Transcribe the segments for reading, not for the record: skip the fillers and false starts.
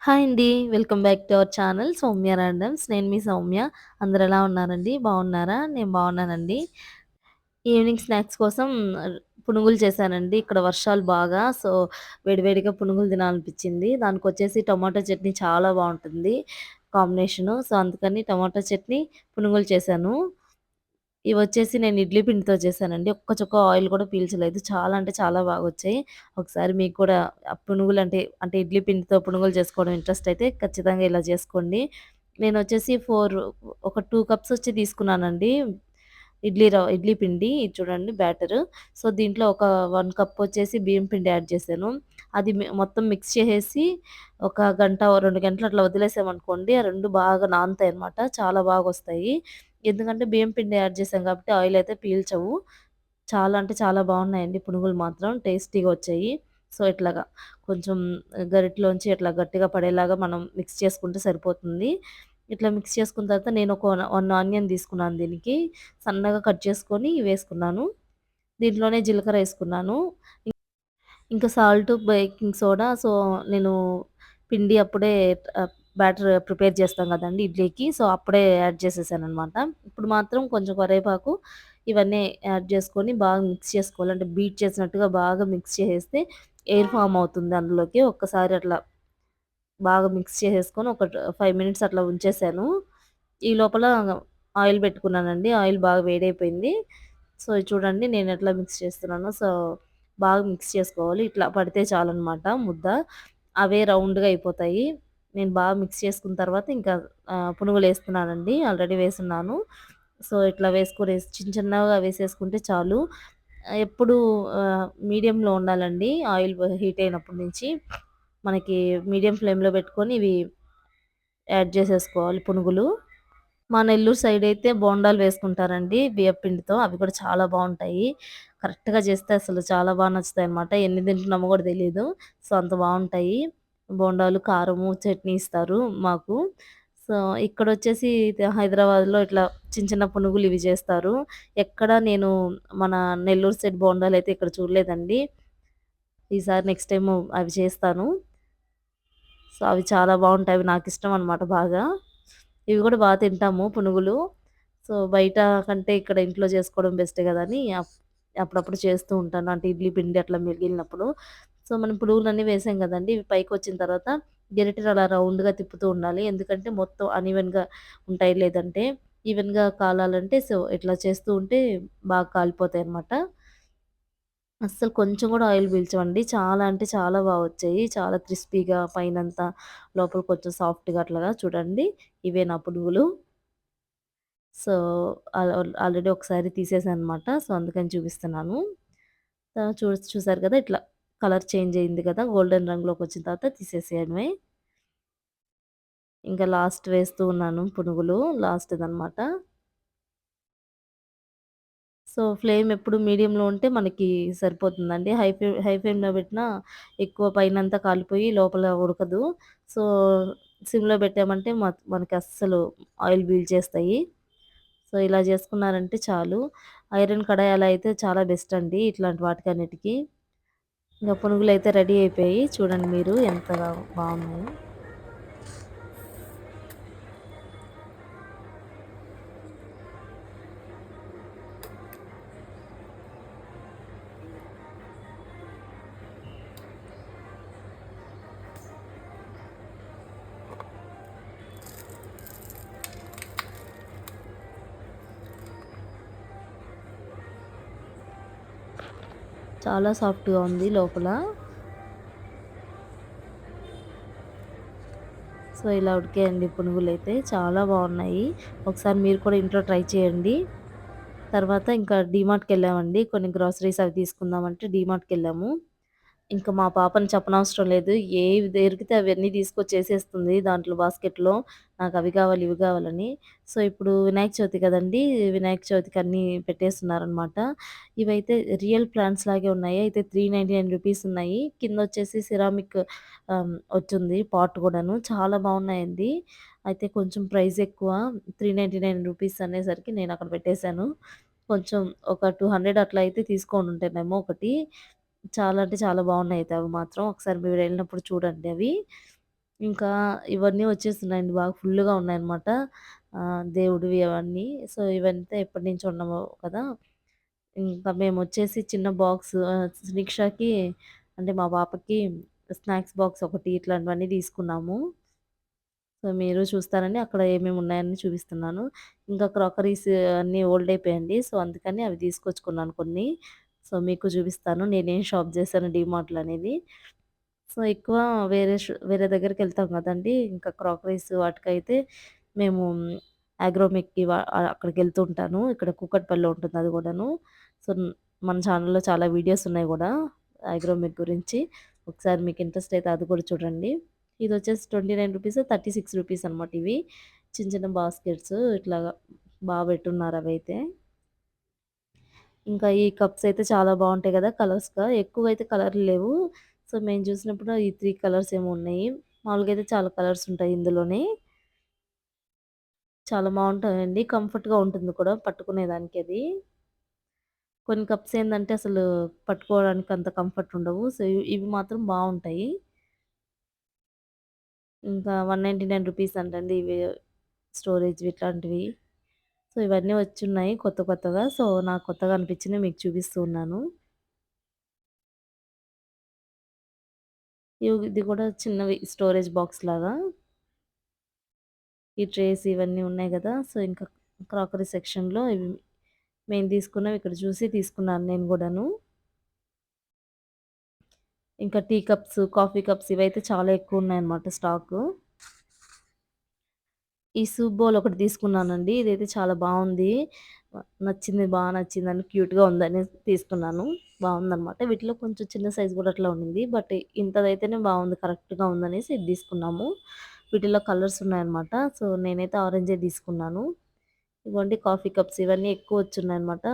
Hi అండి. Welcome back to our channel Soumya randoms. నేను మీ సౌమ్య. అందరూ ఎలా ఉన్నారండి? బాగున్నారా? నేను బాగున్నానండి. ఈవినింగ్ స్నాక్స్ కోసం పునుగులు చేశానండి. ఇక్కడ వర్షాలు బాగా. సో, వేడివేడిగా పునుగులు తినాలనిపించింది. దానికొచ్చేసి టొమాటో చట్నీ చాలా బావుంటుంది కాంబినేషను. సో, అందుకని టమాటో చట్నీ, పునుగులు చేశాను. ఇవొచ్చేసి నేను ఇడ్లీ పిండితో చేశానండి. ఒక్క చుక్క ఆయిల్ కూడా పీల్చలేదు. చాలా అంటే చాలా బాగొచ్చాయి. ఒకసారి మీకు కూడా పునుగులంటే ఇడ్లీ పిండితో పునుగులు చేసుకోవడం ఇంట్రెస్ట్ అయితే ఖచ్చితంగా ఇలా చేసుకోండి. నేనొచ్చేసి ఒక 2 కప్స్ వచ్చి తీసుకున్నానండి. ఇడ్లీ పిండి ఇది చూడండి బ్యాటరు. సో, దీంట్లో ఒక 1 కప్ వచ్చేసి బియ్యం పిండి యాడ్ చేశాను. అది మొత్తం మిక్స్ చేసేసి ఒక గంట, ఓ 2 గంటలు అట్లా వదిలేసామనుకోండి, ఆ 2 బాగా నానతాయన్నమాట. చాలా బాగొస్తాయి. ఎందుకంటే బియ్యం పిండి యాడ్ చేసాం కాబట్టి ఆయిల్ అయితే పీల్చవు. చాలా అంటే చాలా బాగున్నాయండి పునుగులు మాత్రం టేస్టీగా వచ్చాయి. సో, ఇట్లాగా కొంచెం గరిటెలోంచి ఇట్లా గట్టిగా పడేలాగా మనం మిక్స్ చేసుకుంటే సరిపోతుంది. ఇట్లా మిక్స్ చేసుకున్న తర్వాత నేను ఒక 1 ఆనియన్ తీసుకున్నాను దీనికి. సన్నగా కట్ చేసుకొని వేసుకున్నాను. దీంట్లోనే జీలకర్ర ఏసుకున్నాను. ఇంకా సాల్ట్, బేకింగ్ సోడా. సో, నేను పిండి అప్పుడే బ్యాటర్ ప్రిపేర్ చేస్తాం గదండీ ఇడ్లీకి. సో, అప్పుడే యాడ్ చేసేసాననమాట. ఇప్పుడు మాత్రం కొంచెం కరివేపాకు ఇవన్నీ యాడ్ చేసుకొని బాగా మిక్స్ చేసుకోవాలి. అంటే బీట్ చేసినట్టుగా బాగా మిక్స్ చేసేస్తే ఎయిర్ ఫార్మ్ అవుతుంది అందులోకి. ఒక్కసారి అట్లా బాగా మిక్స్ చేసేసుకొని ఒక 5 మినిట్స్ అట్లా ఉంచేసాను. ఈ లోపల ఆయిల్ పెట్టుకున్నానండి. ఆయిల్ బాగా వేడైపోయింది. సో, ఇది చూడండి నేనెట్లా మిక్స్ చేస్తున్నానో. సో, బాగా మిక్స్ చేసుకోవాలి. ఇట్లా పడితే చాలనమాట ముద్ద. అవే రౌండ్‌గా అయిపోతాయి. నేను బాగా మిక్స్ చేసుకున్న తర్వాత ఇంకా పునుగులేస్తున్నానండి. ఆల్రెడీ వేసున్నాను. సో, ఇట్లా చిన్న చిన్నగా వేసేసుకుంటే చాలు. ఎప్పుడు మీడియంలో ఉండాలండి ఆయిల్ హీట్ అయినప్పటి నుంచి. మనకి మీడియం ఫ్లేమ్‌లో పెట్టుకొని ఇవి యాడ్ చేసేసుకోవాలి పునుగులు. మా నెల్లూరు సైడయితే బోండాలు వేసుకుంటారండి బియ్యప్పిండితో. అవి కూడా చాలా బావుంటాయి. కరెక్ట్‌గా చేస్తే అసలు చాలా నచ్చుతాయన్నమాట. ఎన్ని తింటున్నామో కూడా తెలీదు. సో, అంత బావుంటాయి. బోండాలు, కారము, చట్నీ ఇస్తారు మాకు. సో, ఇక్కడొచ్చేసి హైదరాబాద్‌లో ఇట్లా చిన్న చిన్న పునుగులు ఇవి చేస్తారు. ఎక్కడ నేను మన నెల్లూరు సైడ్ బోండాలయితే ఇక్కడ చూడలేదండి. ఈసారి నెక్స్ట్ టైము అవి చేస్తాను. సో, అవి చాలా బావుంటాయి. అవి నాకిష్టం అనమాట బాగా. ఇవి గూడా తింటాము పునుగులు. సో, బయట కంటే ఇక్కడ ఇంట్లో చేసుకోవడం బెస్ట్ గదా! అని అప్పుడప్పుడు చేస్తూ ఉంటాను. అంటే ఇడ్లీ పిండి అట్లా మిగిలినప్పుడు. సో, మనం పునుగులన్నీ వేసాం గదండీ! ఇవి పైకొచ్చిన తర్వాత గెరిటెని అలా రౌండ్‌గా తిప్పుతూ ఉండాలి. ఎందుకంటే మొత్తం అన్‌ఈవెన్‌గా ఉంటాయి. లేదంటే ఈవెన్‌గా కాలాలంటే సో, ఇట్లా చేస్తూ ఉంటే బాగా కాలిపోతాయన్నమాట. అస్సలు కొంచెం గూడా ఆయిల్ పీల్చవండి. చాలా అంటే చాలా వచ్చాయి. చాలా క్రిస్పీగా పైనంతా, లోపల కొంచెం సాఫ్ట్‌గా అట్లాగా చూడండి. ఇవే నా పునుగులు. సో, ఆల్రెడీ ఒకసారి తీసేసాననమాట. సో, అందుకని చూపిస్తున్నాను. చూసారు కదా! ఇట్లా కలర్ చేంజ్ అయింది కదా! గోల్డెన్ రంగులోకొచ్చిన తర్వాత తీసేసేయడమే. ఇంకా లాస్ట్ వేస్తూ ఉన్నాను పునుగులు. లాస్ట్‌దనమాట. సో, ఫ్లేమ్ ఎప్పుడు మీడియంలో ఉంటే మనకి సరిపోతుందండి. హై ఫ్లేమ్‌లో పెట్టినా ఎక్కువ పైనంతా కాలిపోయి లోపల ఉడకదు. సో, సిమ్‌లో పెట్టామంటే మనకి అస్సలు ఆయిల్ పీల్చేస్తాయి. సో, ఇలా చేసుకున్నారంటే చాలు. ఐరన్ కడాయి అలా అయితే చాలా బెస్ట్ అండి ఇట్లాంటి వాటికన్నిటికి. ఇంక పునుగులైతే రెడీ అయిపోయాయి. చూడండి మీరు ఎంతగా బాగున్నాయో. చాలా సాఫ్ట్‌గా ఉంది లోపల. సో, ఇలా ఉడికాయండి పునుగులైతే. చాలా బాగున్నాయి. ఒకసారి మీరు కూడా ఇంట్లో ట్రై చేయండి. తర్వాత ఇంకా డీమార్ట్‌కెళ్ళామండి. కొన్ని గ్రోసరీస్ అవి తీసుకుందామంటే డీమార్ట్‌కెళ్ళాము. ఇంక మా పాపని చెప్పనవసరం లేదు. ఏవి దొరికితే అవన్నీ తీసుకొచ్చేసేస్తుంది దాంట్లో బాస్కెట్‌లో. నాకవి కావాలి, ఇవి కావాలని. సో, ఇప్పుడు వినాయక చవితి కదండీ! వినాయక చవితికి అన్నీ పెట్టేస్తున్నారనమాట. ఇవైతే రియల్ ప్లాంట్స్ లాగే ఉన్నాయి. అయితే రూ. 399 ఉన్నాయి. కిందొచ్చేసి సిరామిక్ వచ్చుంది పాట్ కూడాను. చాలా బాగున్నాయండి. అయితే కొంచెం ప్రైస్ ఎక్కువ. రూ. 399 అనేసరికి నేనక్కడ పెట్టేశాను. కొంచెం ఒక 200 అట్లా అయితే తీసుకోనుంటానేమో ఒకటి. చాలా అంటే చాలా బాగున్నాయి అయితే అవి మాత్రం. ఒకసారి మీరెళ్ళినప్పుడు చూడండి అవి. ఇంకా ఇవన్నీ వచ్చేస్తున్నాయండి. బాగా ఫుల్‌గా ఉన్నాయన్నమాట. దేవుడివి అవన్నీ. సో, ఇవంతా ఎప్పటినుంచో ఉన్నవో కదా! ఇంకా మేమొచ్చేసి చిన్న బాక్స్ నిక్షాకి అంటే మా పాపకి స్నాక్స్ బాక్స్ ఒకటి ఇట్లాంటివన్నీ తీసుకున్నాము. సో, మీరు చూస్తారని అక్కడ ఏమేమి ఉన్నాయని చూపిస్తున్నాను. ఇంకా క్రాకరీస్ అన్నీ ఓల్డ్ అయిపోయాయండి. సో, అందుకని అవి తీసుకొచ్చుకున్నాను కొన్ని. సో, మీకు చూపిస్తాను నేనేం షాప్ చేశాను డీమార్ట్‌లో అనేది. సో, ఎక్కువ వేరే దగ్గరికెళ్తాం గదండీ! ఇంకా క్రాకరీస్ వాటికైతే మేము అగ్రోమెక్‌కి అక్కడికెళ్తూ ఉంటాను. ఇక్కడ కూకట్పల్లిలో ఉంటుంది అది గూడాను. సో, మన ఛానెల్‌లో చాలా వీడియోస్ ఉన్నాయి గూడా అగ్రోమెక్ గురించి. ఒకసారి మీకు ఇంట్రెస్ట్ అయితే అది కూడా చూడండి. ఇదొచ్చేసి రూ. 29 రూ. 36 అనమాట ఇవి. చిన్న చిన్న బాస్కెట్స్ ఇట్లాగా పెట్టున్నారు అవైతే. ఇంకా ఈ కప్స్ అయితే చాలా బావుంటాయి గదా! కలర్స్‌గా. ఎక్కువైతే కలర్‌లు లేవు. సో, మేము చూసినప్పుడు ఈ 3 కలర్స్ ఏమో ఉన్నాయి. మామూలుగా అయితే చాలా కలర్స్ ఉంటాయి ఇందులోనే. చాలా బావుంటాయండి. కంఫర్ట్‌గా ఉంటుంది కూడా పట్టుకునేదానికి అది. కొన్ని కప్స్ ఏందంటే అసలు పట్టుకోవడానికి అంత కంఫర్ట్ ఉండవు. సో, ఇవి మాత్రం బావుంటాయి. ఇంకా రూ. 199 అంటండి ఇవి స్టోరేజ్‌వి ఇట్లాంటివి. సో, ఇవన్నీ వచ్చున్నాయి కొత్త కొత్తగా. సో, నాకు కొత్తగా అనిపించినయి మీకు చూపిస్తూ ఉన్నాను. ఇది కూడా చిన్నవి స్టోరేజ్ బాక్స్ లాగా. ఈ ట్రేస్ ఇవన్నీ ఉన్నాయి గదా! సో, ఇంకా క్రాకరీ సెక్షన్‌లో ఇవి మేము తీసుకున్నవి ఇక్కడ చూసి తీసుకున్నాను నేను గూడాను. ఇంకా టీ కప్స్, కాఫీ కప్స్ ఇవైతే చాలా ఎక్కువున్నాయన్నమాట స్టాకు. ఈ సూప్ బౌల్ ఒకటి తీసుకున్నానండి. ఇదైతే చాలా బావుంది. నచ్చిందని క్యూట్‌గా ఉందని తీసుకున్నాను. బావుందనమాట. వీటిలో కొంచెం చిన్న సైజ్ గూడా అట్లా ఉండింది. బట్ ఇంతదైతేనే బావుంది. కరెక్ట్‌గా ఉందనేసి ఇది తీసుకున్నాము. వీటిలో కలర్స్ ఉన్నాయన్నమాట. సో, నేనైతే ఆరెంజే తీసుకున్నాను. ఇగోండి కాఫీ కప్స్ ఇవన్నీ ఎక్కువొచ్చున్నాయన్నమాట.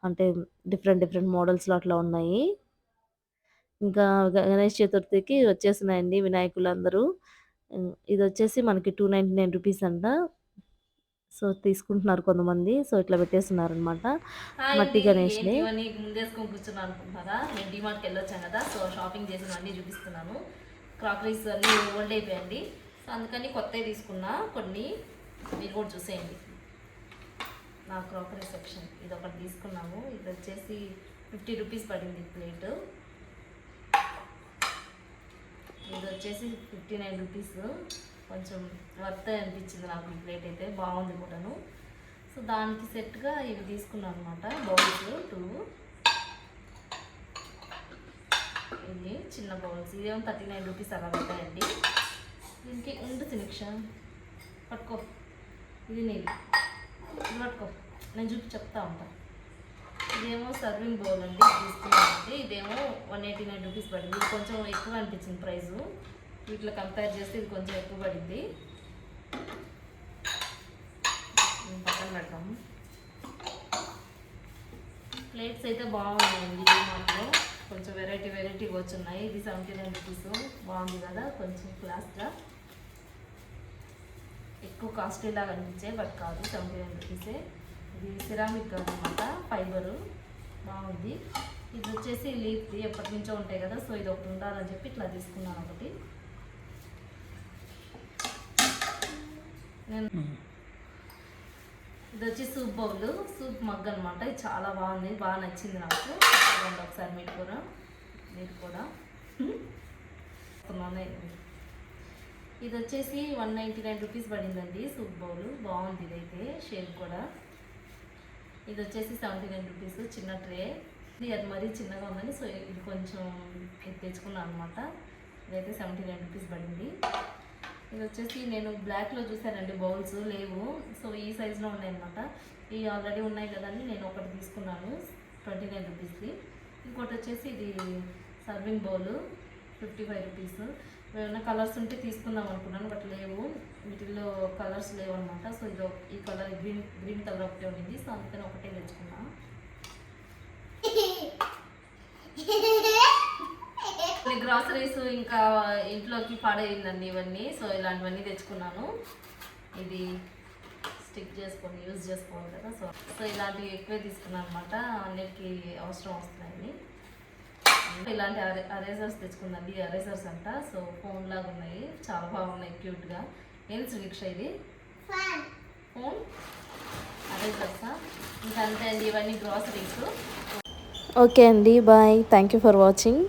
అంటే డిఫరెంట్ డిఫరెంట్ మోడల్స్‌లో అట్లా ఉన్నాయి. ఇంకా గణేష్ చతుర్థికి వచ్చేస్తున్నాయండి వినాయకులందరూ. ఇదొచ్చేసి మనకి రూ. 299 అంట. సో, తీసుకుంటున్నారు కొంతమంది. సో, ఇట్లా పెట్టేస్తున్నారనమాట. హాయ్ మట్టి అండి. ఏంటి గణేష్‌ని. ఇవన్నీ ముందేసుకొని కూర్చున్నా అనుకుంటున్నారా? నేను డీమార్ట్‌కి వెళ్ళొచ్చాను కదా! సో, షాపింగ్ చేసినవన్నీ చూపిస్తున్నాను. క్రాకరీస్ అన్నీ ఓల్డ్ అయిపోయాయండి. సో, అందుకని కొత్తవి తీసుకున్నా కొన్ని. మీరు కూడా చూసేయండి. నా క్రాకరీ సెక్షన్ ఇదొకటి తీసుకున్నాము. ఇది వచ్చేసి రూ. 50 పడింది ప్లేటు. ఇది వచ్చేసి రూ. 59. కొంచెం వర్త్ అనిపించింది నాకు ఈ ప్లేట్ అయితే. బాగుంది కూడాను. సో, దానికి సెట్‌గా ఇవి తీసుకున్నాను అనమాట. బౌల్స్ 2. ఇది చిన్న బౌల్స్. ఇదేమో రూ. 39 అలా పడ్డాయండి. దీనికి ఉండు తినిక్ష పట్టుకో. ఇది నీది. ఇది పట్టుకో. నేను చెప్తా ఉంటా. ఇదేమో సర్వింగ్ బౌల్ అండి. తీసుకున్నానండి. ఇదేమో రూ. 189 పడింది. ఇది కొంచెం ఎక్కువ అనిపించింది ప్రైజు. వీటిలో కంపేర్ చేస్తే ఇది కొంచెం ఎక్కువ పడింది. పక్కన పెడతాము. ప్లేట్స్ అయితే బాగున్నాయండి డీమార్ట్లో. కొంచెం వెరైటీగా వచ్చున్నాయి. ఇది రూ. 79 బాగుంది కదా, కొంచెం క్లాస్గా. ఎక్కువ కాస్ట్లీ లాగా అనిపించాయి, బట్ కాదు, రూ. 79. ఇది సిరామిక్ అనమాట, ఫైబరు. బాగుంది. ఇది వచ్చేసి లీఫ్ది, ఎప్పటి నుంచో ఉంటాయి కదా, సో ఇది ఒకటి ఉండాలని చెప్పి ఇట్లా తీసుకున్నాను ఒకటి. నేను ఇది వచ్చి సూప్ బౌల్, సూప్ మగ్ అనమాట. ఇది చాలా బాగుంది, బాగా నచ్చింది నాకు. ఒకసారి మీరు కూడా ఇది వచ్చేసి రూ. 199 పడిందండి సూప్ బౌల్. బాగుంది ఇదైతే, షేప్ కూడా. ఇది వచ్చేసి రూ. 79 చిన్న ట్రే. ఇది అది మరీ చిన్నగా ఉందని సో ఇది కొంచెం ఇది తెచ్చుకున్నాను అనమాట. ఇదైతే రూ. 79 పడింది. ఇది వచ్చేసి నేను బ్లాక్లో చూసానండి, బౌల్స్ లేవు, సో ఈ సైజులో ఉన్నాయన్నమాట. ఇవి ఆల్రెడీ ఉన్నాయి కదండి, నేను ఒకటి తీసుకున్నాను రూ. 29. ఇంకోటి వచ్చేసి ఇది సర్వింగ్ బౌల్ రూ. 55. ఏమైనా కలర్స్ ఉంటే తీసుకుందాం అనుకున్నాను, బట్ లేవు, వీటిల్లో కలర్స్ లేవు అనమాట. సో ఇది ఈ కలర్ గ్రీన్ కలర్ ఒకటే ఉండింది, సో అందుకని ఒకటే తెచ్చుకున్నా. గ్రాసరీస్ ఇంకా ఇంట్లోకి పాడైందండి ఇవన్నీ, సో ఇలాంటివన్నీ తెచ్చుకున్నాను. ఇది స్టిక్ చేసుకొని యూజ్ చేసుకోవాలి కదా, సో ఇలాంటివి ఎక్కువే తీసుకున్నాను అనమాట. అన్నిటికీ అవసరం వస్తున్నాయని. ఇలాంటి అరేజర్స్ తెచ్చుకుందండి. అరేజర్స్ అంట. సో ఫోన్ లాగా ఉన్నాయి, చాలా బాగున్నాయి, క్యూట్గా. ఏం శ్రీక్ష ఇది ఫోన్ అరేజర్సా? ఇంకా అంతే అండి, ఇవన్నీ గ్రాసరీస్. ఓకే అండి, bye. Thank you for watching.